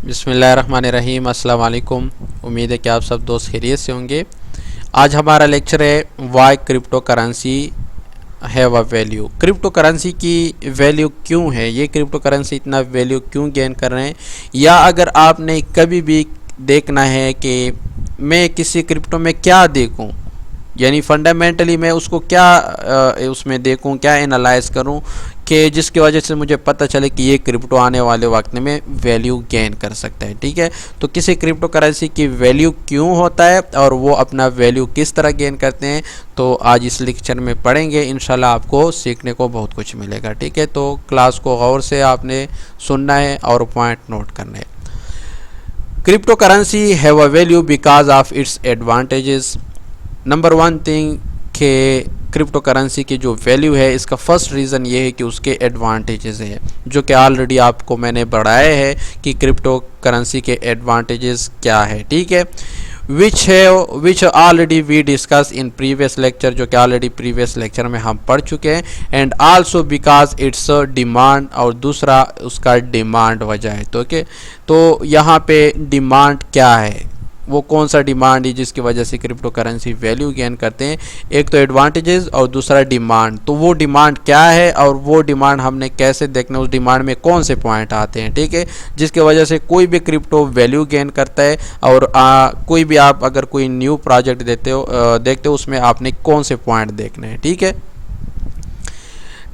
बिस्मिल्लाहिर्रहमानिर्रहीम। अस्सलाम वालेकुम। उम्मीद है कि आप सब दोस्त खैरियत से होंगे। आज हमारा लेक्चर है why crypto currency have a value. Crypto currency की वैल्यू क्यों है, ये क्रिप्टो करेंसी इतना वैल्यू क्यों गेन कर रहे हैं, या अगर आपने कभी भी देखना है कि मैं किसी क्रिप्टो में क्या देखूं, यानी फंडामेंटली मैं उसको क्या उसमें देखूं, क्या एनालाइज करूं कि जिसकी वजह से मुझे पता चले कि ये क्रिप्टो आने वाले वक्त में वैल्यू गेन कर सकता है। ठीक है, तो किसी क्रिप्टो करेंसी की वैल्यू क्यों होता है और वो अपना वैल्यू किस तरह गेन करते हैं, तो आज इस लेक्चर में पढ़ेंगे। इंशाल्लाह आपको सीखने को बहुत कुछ मिलेगा। ठीक है, तो क्लास को गौर से आपने सुनना है और पॉइंट नोट करना है। Crypto currency have a value because of its advantages. Number one thing कि क्रिप्टो करेंसी की जो वैल्यू है, इसका फर्स्ट रीज़न ये है कि उसके एडवांटेजेस है, जो कि ऑलरेडी आपको मैंने बढ़ाया है कि क्रिप्टो करेंसी के एडवांटेजेस क्या है। ठीक है, which already we discuss in previous lecture, जो कि ऑलरेडी प्रीवियस लेक्चर में हम पढ़ चुके हैं। And also because it's demand, और दूसरा उसका डिमांड वजह है। तो ओके, तो यहाँ पे डिमांड क्या है, वो कौन सा डिमांड है जिसकी वजह से क्रिप्टो करेंसी वैल्यू गेन करते हैं। एक तो एडवांटेजेस और दूसरा डिमांड। तो वो डिमांड क्या है और वो डिमांड हमने कैसे देखना, उस डिमांड में कौन से पॉइंट आते हैं। ठीक है, जिसकी वजह से कोई भी क्रिप्टो वैल्यू गेन करता है। और कोई भी आप अगर कोई न्यू प्रोजेक्ट देखते हो उसमें आपने कौन से पॉइंट देखने हैं। ठीक है,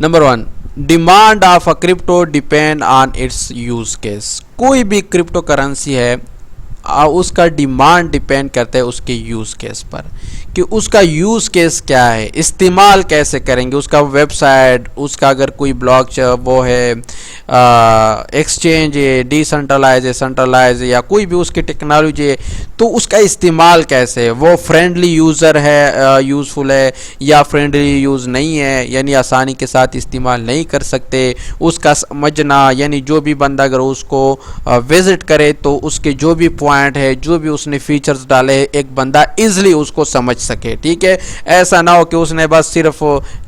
number one, demand of a crypto depend on it's use case. कोई भी क्रिप्टो करेंसी है उसका डिमांड डिपेंड करता है उसके यूज़ केस पर, कि उसका यूज़ केस क्या है, इस्तेमाल कैसे करेंगे, उसका वेबसाइट, उसका अगर कोई ब्लॉक वो है, एक्सचेंज है, डिसेंट्रलाइज है, सेंट्रलाइज है, या कोई भी उसकी टेक्नोलॉजी है, तो उसका इस्तेमाल कैसे है, वो फ्रेंडली यूज़र है, यूज़फुल है, या फ्रेंडली यूज़ नहीं है, यानी आसानी के साथ इस्तेमाल नहीं कर सकते। उसका समझना, यानी जो भी बंदा अगर उसको विज़िट करे तो उसके जो भी पॉइंट है, जो भी उसने फीचर्स डाले हैं, एक बंदा इजीली उसको समझ सके। ठीक है, ऐसा ना हो कि उसने बस सिर्फ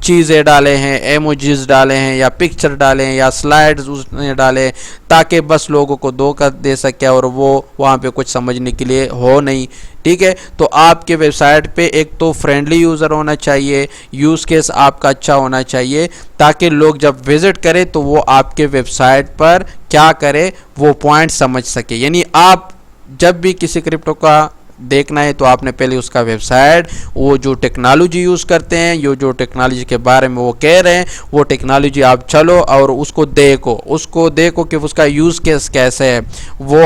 चीज़ें डाले हैं, एमोजीज डाले हैं, या पिक्चर डाले हैं, या स्लाइड्स उसने डाले ताकि बस लोगों को धोखा दे सके और वो वहाँ पे कुछ समझने के लिए हो नहीं। ठीक है, तो आपके वेबसाइट पे एक तो फ्रेंडली यूज़र होना चाहिए, यूज़ केस आपका अच्छा होना चाहिए, ताकि लोग जब विजिट करें तो वो आपके वेबसाइट पर क्या करे वो पॉइंट समझ सके। यानी आप जब भी किसी क्रिप्टो का देखना है तो आपने पहले उसका वेबसाइट, वो जो टेक्नोलॉजी यूज़ करते हैं, जो टेक्नोलॉजी के बारे में वो कह रहे हैं, वो टेक्नोलॉजी आप चलो और उसको देखो कि उसका यूज़ केस कैसे है, वो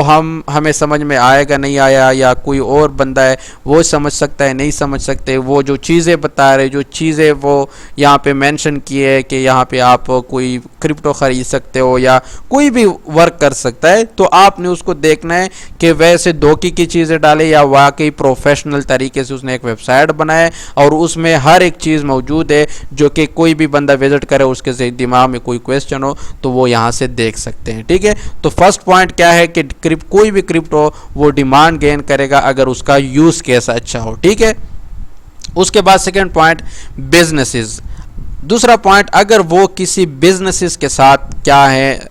हमें समझ में आएगा नहीं आया, या कोई और बंदा है वो समझ सकता है नहीं समझ सकते। वो जो चीज़ें बता रहे, जो चीज़ें वो यहाँ पे मेंशन किए है कि यहाँ पे आप कोई क्रिप्टो ख़रीद सकते हो या कोई भी वर्क कर सकता है, तो आपने उसको देखना है कि वैसे धोखे की चीज़ें डाले या वाकई प्रोफेशनल तरीके से उसने एक वेबसाइट बनाया और उसमें हर एक चीज़ मौजूद है, जो कि कोई भी बंदा विजिट करे उसके दिमाग में कोई क्वेश्चन हो तो वो यहाँ से देख सकते हैं। ठीक है, तो फर्स्ट पॉइंट क्या है कि कोई भी क्रिप्टो वो डिमांड गेन करेगा अगर उसका यूज़ केस अच्छा हो। ठीक है, उसके बाद सेकेंड पॉइंट, बिजनेसेस। दूसरा पॉइंट, अगर वो किसी बिजनेसेस के साथ क्या है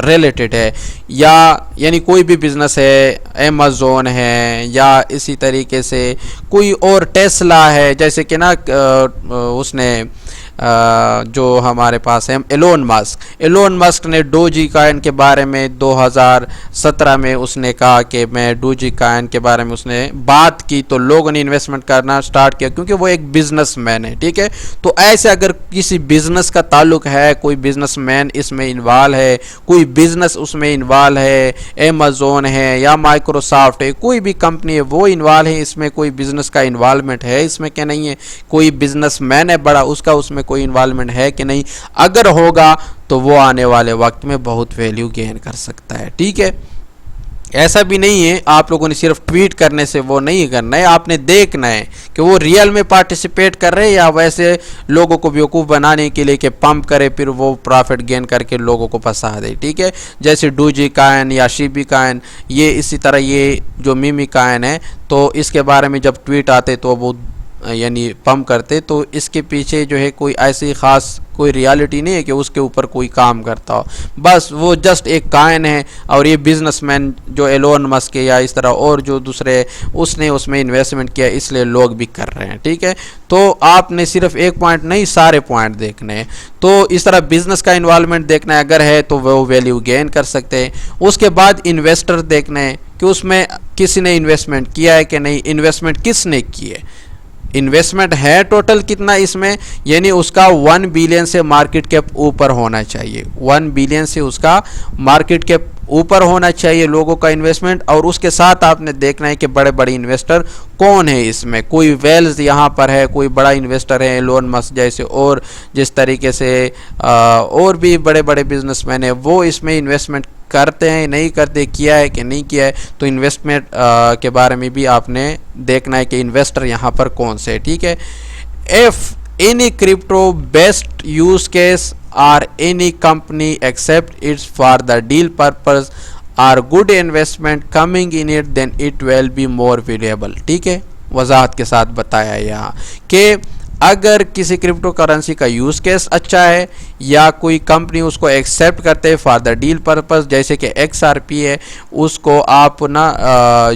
रिलेटेड है, या यानी कोई भी बिज़नेस है, अमेज़न है, या इसी तरीके से कोई और टेस्ला है, जैसे कि ना उसने जो हमारे पास है एलोन मस्क ने डोजी कॉइन के बारे में 2017 में उसने कहा कि मैं डोजी कॉइन के बारे में उसने बात की, तो लोगों ने इन्वेस्टमेंट करना स्टार्ट किया क्योंकि वो एक बिजनेसमैन है। ठीक है, तो ऐसे अगर किसी बिजनेस का ताल्लुक है, कोई बिजनेसमैन इसमें इन्वॉल्व है, कोई बिजनेस उसमें इन्वॉल्व है, अमेज़न है या माइक्रोसॉफ्ट है, कोई भी कंपनी है वो इन्वॉल्व है इसमें, कोई बिजनेस का इन्वॉल्वमेंट है इसमें क्या नहीं है, कोई बिजनेसमैन है बड़ा, उसका उसमें कोई इन्वॉल्वमेंट है कि नहीं, अगर होगा तो वो आने वाले वक्त में बहुत वैल्यू गेन कर सकता है। ठीक है, ऐसा भी नहीं है आप लोगों ने सिर्फ ट्वीट करने से वो नहीं करना है, आपने देखना है कि वो रियल में पार्टिसिपेट कर रहे हैं या वैसे लोगों को बेवकूफ़ बनाने के लिए कि पंप करे फिर वो प्रॉफिट गेन करके लोगों को फंसा दे। ठीक है, जैसे डोजी कॉइन या शिबी कॉइन, ये इसी तरह ये जो मीमी कॉइन है, तो इसके बारे में जब ट्वीट आते तो वो यानी पंप करते, तो इसके पीछे जो है कोई ऐसी ख़ास कोई रियलिटी नहीं है कि उसके ऊपर कोई काम करता हो, बस वो जस्ट एक काइन है। और ये बिजनेसमैन जो एलोन मस्क है या इस तरह और जो दूसरे, उसने उसमें इन्वेस्टमेंट किया, इसलिए लोग भी कर रहे हैं। ठीक है, तो आपने सिर्फ एक पॉइंट नहीं सारे पॉइंट देखने हैं। तो इस तरह बिजनेस का इन्वॉल्वमेंट देखना है, अगर है तो वो वैल्यू गेन कर सकते हैं। उसके बाद इन्वेस्टर देखना है कि उसमें किसी ने इन्वेस्टमेंट किया है कि नहीं, इन्वेस्टमेंट किसने की है, इन्वेस्टमेंट है टोटल कितना इसमें, यानी उसका 1 बिलियन से मार्केट कैप ऊपर होना चाहिए, 1 बिलियन से उसका मार्केट कैप ऊपर होना चाहिए लोगों का इन्वेस्टमेंट। और उसके साथ आपने देखना है कि बड़े बड़े इन्वेस्टर कौन है इसमें, कोई वेल्स यहाँ पर है, कोई बड़ा इन्वेस्टर है एलोन मस्क जैसे, और जिस तरीके से और भी बड़े बड़े बिजनेसमैन है वो इसमें इन्वेस्टमेंट करते हैं नहीं करते, किया है कि नहीं किया है। तो इन्वेस्टमेंट के बारे में भी आपने देखना है कि इन्वेस्टर यहाँ पर कौन से है। ठीक है, if any crypto best use case or any company accept it's for the deal purpose or good investment coming in it, then it will be more variable. ठीक है, वजाहत के साथ बताया यहाँ कि अगर किसी क्रिप्टो करेंसी का यूज़ केस अच्छा है या कोई कंपनी उसको एक्सेप्ट करते हैं फॉर द डील पर्पस, जैसे कि XRP है, उसको आप ना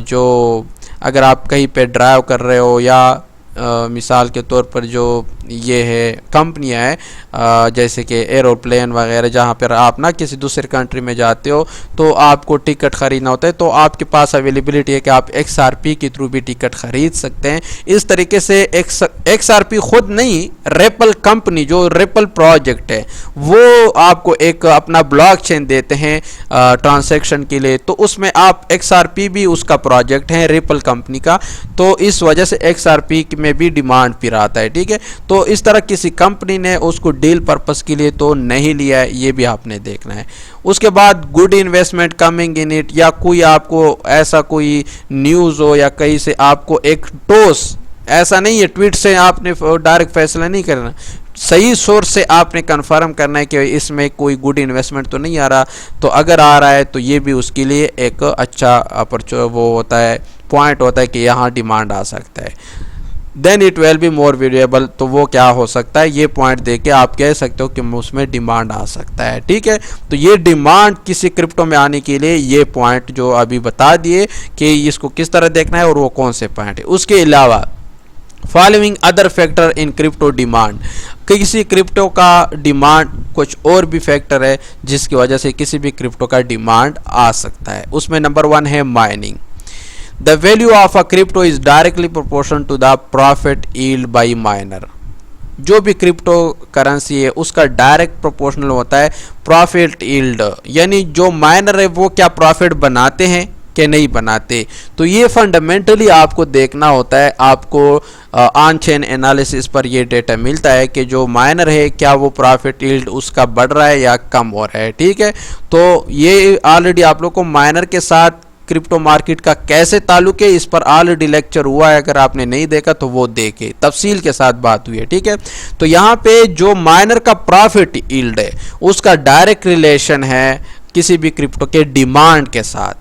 जो अगर आप कहीं पे ड्राइव कर रहे हो या मिसाल के तौर पर जो ये है कंपनियां हैं जैसे कि एरोप्लेन वगैरह, जहाँ पर आप ना किसी दूसरे कंट्री में जाते हो तो आपको टिकट ख़रीदना होता है, तो आपके पास अवेलेबिलिटी है कि आप XRP के थ्रू भी टिकट ख़रीद सकते हैं। इस तरीके से XRP खुद नहीं, रेपल कंपनी जो रेपल प्रोजेक्ट है वो आपको एक अपना ब्लॉकचेन देते हैं ट्रांजैक्शन के लिए, तो उसमें आप XRP भी उसका प्रोजेक्ट है रेपल कंपनी का, तो इस वजह से XRP में भी डिमांड फिर आता है। ठीक है, तो इस तरह किसी कंपनी ने उसको डील पर्पस के लिए तो नहीं लिया है, ये भी आपने देखना है। उसके बाद good investment coming in it, या कोई आपको ऐसा कोई न्यूज़ हो या कहीं से आपको एक टोस, ऐसा नहीं है ट्वीट से आपने डायरेक्ट फैसला नहीं करना, सही सोर्स से आपने कंफर्म करना है कि इसमें कोई गुड इन्वेस्टमेंट तो नहीं आ रहा, तो अगर आ रहा है तो ये भी उसके लिए एक अच्छा वो होता है, पॉइंट होता है कि यहाँ डिमांड आ सकता है। Then it will be more variable, तो वो क्या हो सकता है, ये पॉइंट दे के आप कह सकते हो कि उसमें डिमांड आ सकता है। ठीक है, तो ये डिमांड किसी क्रिप्टो में आने के लिए ये पॉइंट जो अभी बता दिए कि इसको किस तरह देखना है और वो कौन से पॉइंट है। उसके अलावा following other factor in crypto demand, किसी क्रिप्टो का डिमांड कुछ और भी फैक्टर है जिसकी वजह से किसी भी क्रिप्टो का डिमांड आ सकता है। उसमें नंबर 1 है mining. The value of a crypto is directly proportional to the profit yield by miner। जो भी क्रिप्टो करेंसी है उसका डायरेक्ट प्रोपोर्शनल होता है प्रॉफिट यील्ड, यानी जो माइनर है वो क्या प्रॉफिट बनाते हैं कि नहीं बनाते। तो ये फंडामेंटली आपको देखना होता है, आपको ऑन चेन एनालिसिस पर ये डेटा मिलता है कि जो माइनर है क्या वो प्रॉफिट यील्ड उसका बढ़ रहा है या कम हो रहा है। ठीक है, तो ये ऑलरेडी आप लोग को माइनर के साथ क्रिप्टो मार्केट का कैसे ताल्लुक है इस पर ऑलरेडी लेक्चर हुआ है, अगर आपने नहीं देखा तो वो देखे, तफसील के साथ बात हुई है। ठीक है, तो यहाँ पे जो माइनर का प्रॉफिट यील्ड है उसका डायरेक्ट रिलेशन है किसी भी क्रिप्टो के डिमांड के साथ,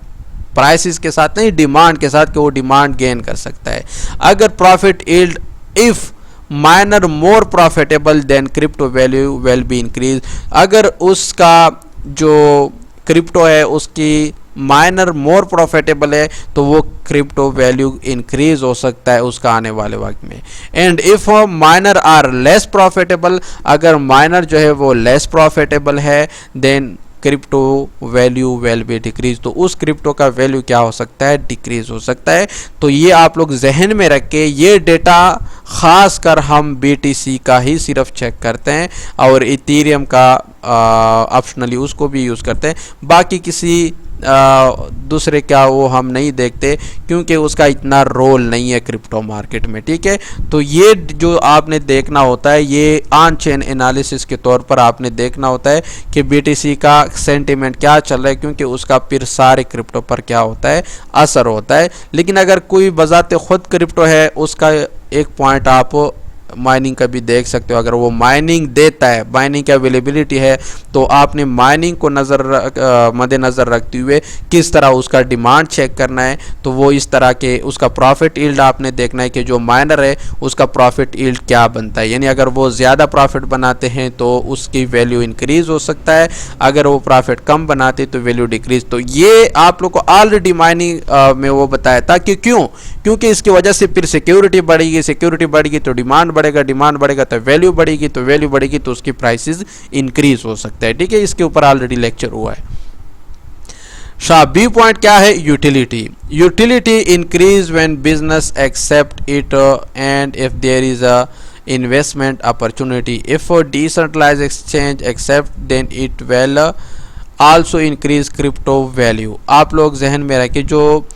प्राइसेस के साथ नहीं, डिमांड के साथ, कि वो डिमांड गेन कर सकता है। अगर profit yield if miner more profitable then crypto value will be increase, अगर उसका जो क्रिप्टो है उसकी माइनर मोर प्रॉफिटेबल है तो वो क्रिप्टो वैल्यू इंक्रीज हो सकता है उसका आने वाले वक्त में। And if miner are less profitable, अगर माइनर जो है वो लेस प्रॉफिटेबल है then crypto value will be decrease, तो उस क्रिप्टो का वैल्यू क्या हो सकता है, डिक्रीज हो सकता है। तो ये आप लोग जहन में रख के, ये डेटा ख़ास कर हम BTC का ही सिर्फ चेक करते हैं और इथेरियम का ऑप्शनली उसको भी यूज़ करते हैं, बाकी किसी दूसरे क्या वो हम नहीं देखते क्योंकि उसका इतना रोल नहीं है क्रिप्टो मार्केट में। ठीक है, तो ये जो आपने देखना होता है ये ऑन चेन एनालिसिस के तौर पर आपने देखना होता है कि BTC का सेंटिमेंट क्या चल रहा है, क्योंकि उसका फिर सारे क्रिप्टो पर क्या होता है, असर होता है। लेकिन अगर कोई बजाते खुद क्रिप्टो है उसका एक पॉइंट आप माइनिंग का भी देख सकते हो। अगर वो माइनिंग देता है, माइनिंग की अवेलेबिलिटी है, तो आपने माइनिंग को मद्देनज़र रखते हुए किस तरह उसका डिमांड चेक करना है। तो वो इस तरह के उसका प्रॉफिट यील्ड आपने देखना है कि जो माइनर है उसका प्रॉफिट यील्ड क्या बनता है। यानी अगर वो ज़्यादा प्रॉफिट बनाते हैं तो उसकी वैल्यू इंक्रीज़ हो सकता है, अगर वो प्रॉफिट कम बनाते तो वैल्यू डिक्रीज। तो ये आप लोग को ऑलरेडी माइनिंग में वो बताया था कि क्योंकि इसकी वजह से फिर सिक्योरिटी बढ़ेगी, सिक्योरिटी बढ़ेगी तो डिमांड बढ़ेगा, डिमांड बढ़ेगा तो वैल्यू बढ़ेगी, तो वैल्यू बढ़ेगी तो उसकी प्राइसेस इंक्रीज हो सकता है। ठीक है, इसके ऊपर ऑलरेडी लेक्चर हुआ है। बी पॉइंट क्या है? Utility. Utility increase when business accept it and if there is a investment opportunity. If a decentralized exchange accept, then it will also increase crypto value. आप लोग जहन में रखें, जो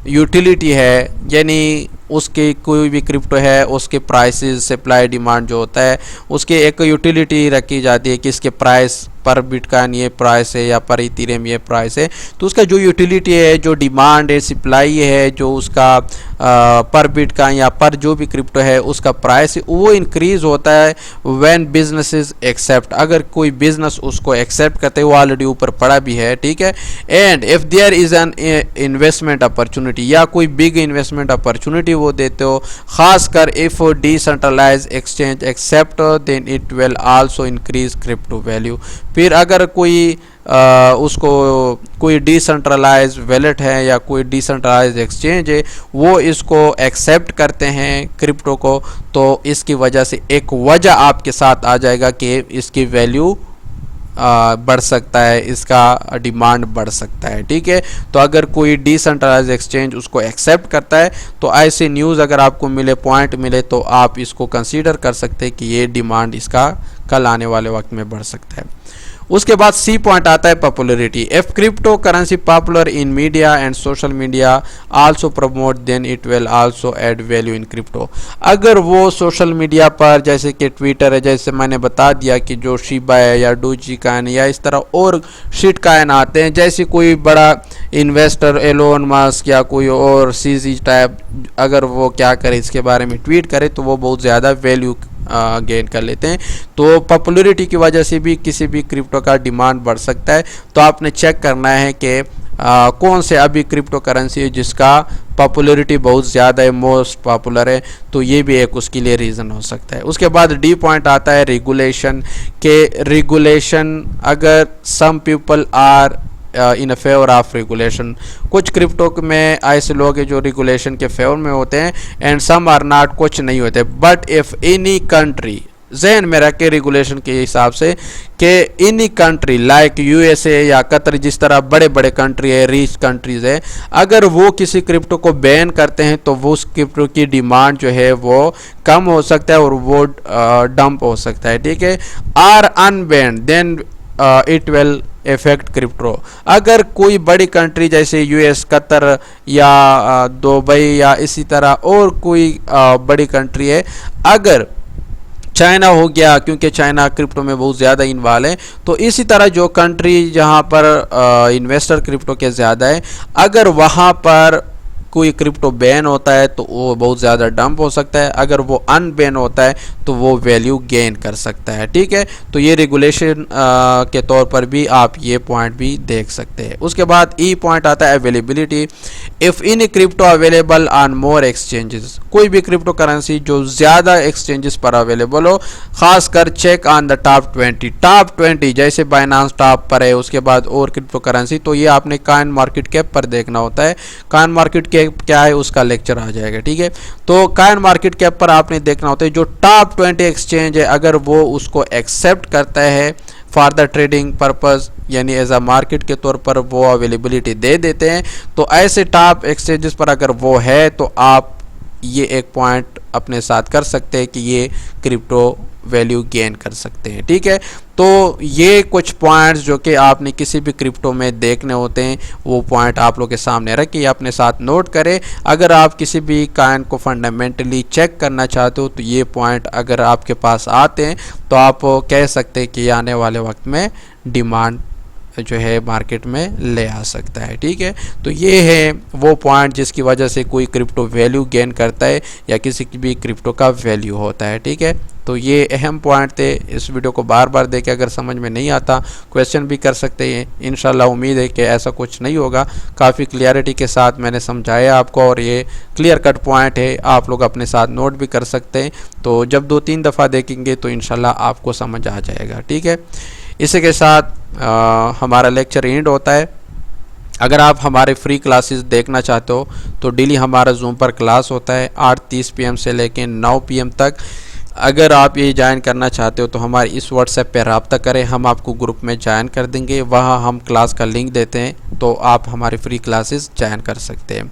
यूटिलिटी है यानी उसके कोई भी क्रिप्टो है उसके प्राइसेस, सप्लाई डिमांड जो होता है उसकी एक यूटिलिटी रखी जाती है कि इसके प्राइस पर बिटकॉइन ये प्राइस है या पर इथेरियम ये प्राइस है। तो उसका जो यूटिलिटी है, जो डिमांड है, सप्लाई है, जो उसका पर बिटकॉइन या पर जो भी क्रिप्टो है उसका प्राइस है, वो इंक्रीज होता है व्हेन बिजनेसेस एक्सेप्ट। अगर कोई बिजनेस उसको एक्सेप्ट करते हैं, वो ऑलरेडी ऊपर पड़ा भी है, ठीक है। And if there is an investment opportunity, या कोई बिग इन्वेस्टमेंट अपॉर्चुनिटी वो देते हो, खासकर if decentralize exchange accept, then it will also increase crypto value. फिर अगर कोई उसको कोई डिसेंट्रलाइज वैलेट है या कोई डिसेंट्रलाइज एक्सचेंज है वो इसको एक्सेप्ट करते हैं क्रिप्टो को, तो इसकी वजह से एक वजह आपके साथ आ जाएगा कि इसकी वैल्यू बढ़ सकता है, इसका डिमांड बढ़ सकता है, ठीक है। तो अगर कोई डिसेंट्रलाइज एक्सचेंज उसको एक्सेप्ट करता है तो ऐसे न्यूज़ अगर आपको मिले, पॉइंट मिले, तो आप इसको कंसीडर कर सकते हैं कि ये डिमांड इसका कल आने वाले वक्त में बढ़ सकता है। उसके बाद सी पॉइंट आता है popularity. If crypto currency popular in media and social media also promote, then it will also add value in crypto. अगर वो सोशल मीडिया पर जैसे कि ट्विटर है, जैसे मैंने बता दिया कि जो शिबा है या डोजी कॉइन या इस तरह और शिट कॉइन आते हैं, जैसे कोई बड़ा इन्वेस्टर एलोन मस्क या कोई और सीजी टाइप अगर वो क्या करे इसके बारे में ट्वीट करे तो वो बहुत ज़्यादा वैल्यू गेन कर लेते हैं। तो पॉपुलरिटी की वजह से भी किसी भी क्रिप्टो का डिमांड बढ़ सकता है। तो आपने चेक करना है कि कौन से अभी क्रिप्टो करेंसी है जिसका पॉपुलरिटी बहुत ज़्यादा है, मोस्ट पॉपुलर है, तो ये भी एक उसके लिए रीज़न हो सकता है। उसके बाद डी पॉइंट आता है रेगुलेशन के। रेगुलेशन, अगर some people are in a favour of regulation, कुछ क्रिप्टो में ऐसे लोग हैं जो रेगुलेशन के फेवर में होते हैं, एंड सम आर नॉट, कुछ नहीं होते। बट इफ़ एनी कंट्री, जहन में रख के रेगुलेशन के हिसाब से कि एनी कंट्री लाइक यूएसए या कतर, जिस तरह बड़े बड़े कंट्री है, रिच कंट्रीज़ है, अगर वो किसी क्रिप्टो को बैन करते हैं तो वो उस क्रिप्टो की डिमांड जो है वो कम हो सकता है और वो डंप हो सकता है, ठीक है। Are unbanned, then it will affect crypto. अगर कोई बड़ी कंट्री जैसे यूएस, कतर या दुबई या इसी तरह और कोई बड़ी कंट्री है, अगर चाइना हो गया, क्योंकि चाइना क्रिप्टो में बहुत ज़्यादा इन्वॉल्व है, तो इसी तरह जो कंट्री जहाँ पर इन्वेस्टर क्रिप्टो के ज़्यादा है, अगर वहाँ पर कोई क्रिप्टो बैन होता है तो वो बहुत ज़्यादा डंप हो सकता है, अगर वो अनबैन होता है तो वो वैल्यू गेन कर सकता है, ठीक है। तो ये रेगुलेशन के तौर पर भी आप ये पॉइंट भी देख सकते हैं। उसके बाद ई पॉइंट आता है availability. If in crypto available on more exchanges, कोई भी क्रिप्टो करेंसी जो ज़्यादा एक्सचेंजेस पर अवेलेबल हो, खासकर check on the top 20। Top 20 जैसे बाइनांस टॉप पर है, उसके बाद और क्रिप्टो करेंसी, तो ये आपने कॉइन मार्केट कैप पर देखना होता है। कॉइन मार्केट कैप क्या है उसका लेक्चर आ जाएगा, ठीक है। तो कॉइन मार्केट कैप पर आपने देखना होता है जो टॉप 20 एक्सचेंज है, अगर वो उसको एक्सेप्ट करता है फॉर द ट्रेडिंग पर्पस, यानी एज अ मार्केट के तौर पर वो अवेलेबिलिटी दे देते हैं, तो ऐसे टॉप एक्सचेंजेस पर अगर वो है तो आप ये एक पॉइंट अपने साथ कर सकते हैं कि ये क्रिप्टो वैल्यू गेन कर सकते हैं, ठीक है। तो ये कुछ पॉइंट्स जो कि आपने किसी भी क्रिप्टो में देखने होते हैं, वो पॉइंट आप लोग के सामने रखिए, अपने साथ नोट करें। अगर आप किसी भी कॉइन को फंडामेंटली चेक करना चाहते हो तो ये पॉइंट अगर आपके पास आते हैं तो आप कह सकते हैं कि आने वाले वक्त में डिमांड जो है मार्केट में ले आ सकता है। ठीक है, तो ये है वो पॉइंट जिसकी वजह से कोई क्रिप्टो वैल्यू गेन करता है या किसी की भी क्रिप्टो का वैल्यू होता है। ठीक है, तो ये अहम पॉइंट थे। इस वीडियो को बार बार देखें, अगर समझ में नहीं आता क्वेश्चन भी कर सकते हैं। इंशाल्लाह उम्मीद है कि ऐसा कुछ नहीं होगा। काफ़ी क्लियरिटी के साथ मैंने समझाया आपको और ये क्लियर कट पॉइंट है, आप लोग अपने साथ नोट भी कर सकते हैं। तो जब 2-3 दफ़ा देखेंगे तो इंशाल्लाह आपको समझ आ जाएगा। ठीक है, इसी के साथ हमारा लेक्चर एंड होता है। अगर आप हमारे फ्री क्लासेस देखना चाहते हो तो डेली हमारा जूम पर क्लास होता है 8:30 PM से लेकर 9 PM तक। अगर आप ये ज्वाइन करना चाहते हो तो हमारे इस व्हाट्सएप पे रब्ता करें, हम आपको ग्रुप में ज्वाइन कर देंगे। वहाँ हम क्लास का लिंक देते हैं तो आप हमारे फ्री क्लासेस ज्वाइन कर सकते हैं।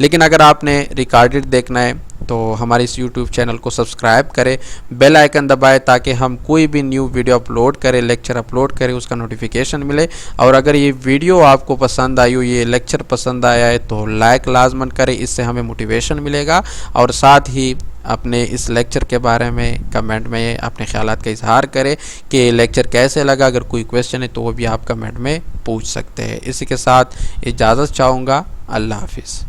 लेकिन अगर आपने रिकॉर्डेड देखना है तो हमारे इस यूट्यूब चैनल को सब्सक्राइब करें, बेल आइकन दबाएं ताकि हम कोई भी न्यू वीडियो अपलोड करें, लेक्चर अपलोड करें, उसका नोटिफिकेशन मिले। और अगर ये वीडियो आपको पसंद आई हो, ये लेक्चर पसंद आया है तो लाइक लाजमन करें, इससे हमें मोटिवेशन मिलेगा। और साथ ही अपने इस लेक्चर के बारे में कमेंट में अपने ख्यालात का इजहार करें कि लेक्चर कैसे लगा। अगर कोई क्वेश्चन है तो वो भी आप कमेंट में पूछ सकते हैं। इसी के साथ इजाज़त चाहूँगा। अल्लाह हाफिज़।